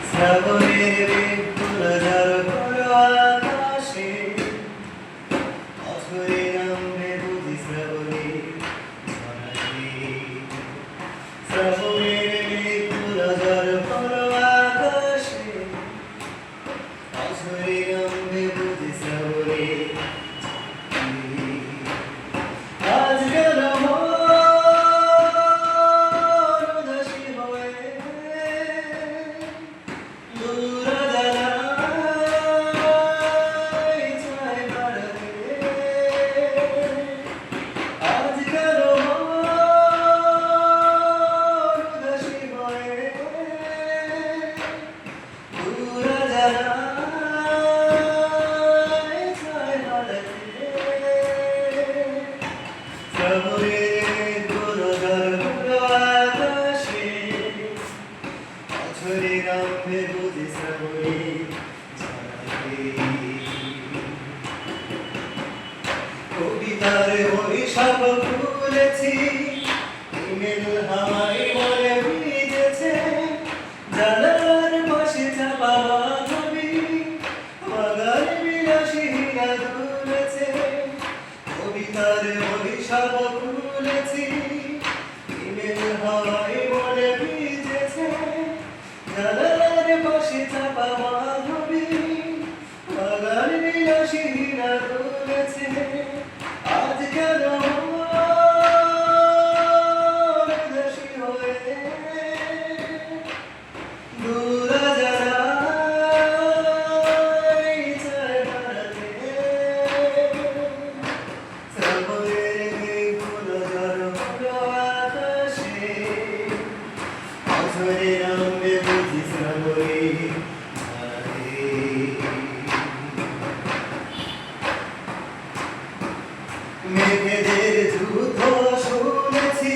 শ্রাবণের মেঘগুলো ঝড় করো আকাশে, অঝরে নামবে বুঝি শ্রাবণের ঝরাতে। শ্রাবণের মেঘগুলো ঝড় করো আকাশে, অঝরে নামবে বুঝি শ্রাবণের ঝরাতে। আজ কেন মন উদাসী হয়ে দূর জানায় চায় বেড়াতে। আজ কেন মন উদাসী হয়ে দূর জানায় চায় বেড়াতে। শ্রাবণের কোনো ঝড় করো আকাশে, অঝরে নামবে বুঝি শ্রাবণের ঝরাতে। কবিতার বৈশাখ খুলেছি, ইমেল হাওয়ায় মনে ভিজেছে। জানালার পাশে চাপা মাধবী, বাগান বিলাসী হীরা দুলেছে। কবিতার বৈশাখ খুলেছি, ইমেল হাওয়ায় মনে ভিজেছে। জানালার পাশে চাপা মাধবী, বাগান বিলাসী হীরা দুলেছে। আজ কেন মন উদাসী হয়ে দূর জানায় চায় বেড়াতে। শ্রাবণের মেঘগুলো ঝড় করো আকাশে, অঝরে নামবে বুঝি শ্রাবণের ঝরাতে। মেঘেদের যুদ্ধ শুনেছি,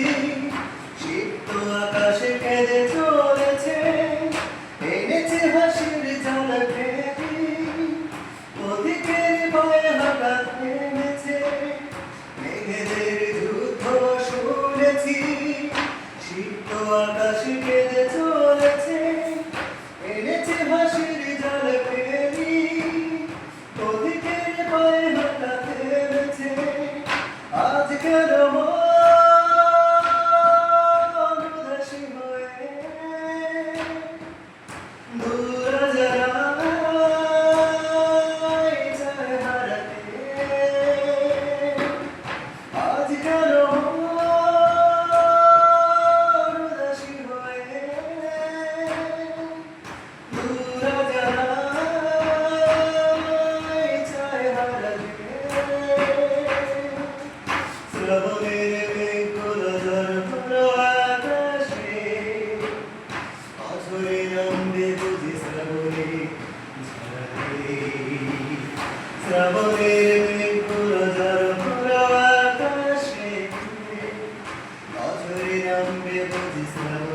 সিক্ত আকাশে কেঁদে চলেছে। এনেছে হাসির ঝলকে, পথিকের পায়ে হাঁটা থেমেছে। মেঘেদের যুদ্ধ শুনেছি, সিক্ত আকাশে কেঁদে চলেছে। এনেছে হাসির ঝলকে, পথিকের পায়ে হাঁটা থেমেছে। আজ কেন মন উদাসী হয়ে দূর জানায় চায় হারাতে। আজ কেন মন উদাসী হয়ে দূর জানায় চায় হারাতে। শ্রাবণের মেঘগুলো ঝড় করো আকাশে, অঝরে নামবে বুঝি শ্রাবণের ঝরাতে। শ্রাবণের মেঘগুলো ঝড় করো আকাশে, অঝরে নামবে বুঝি শ্রাবণের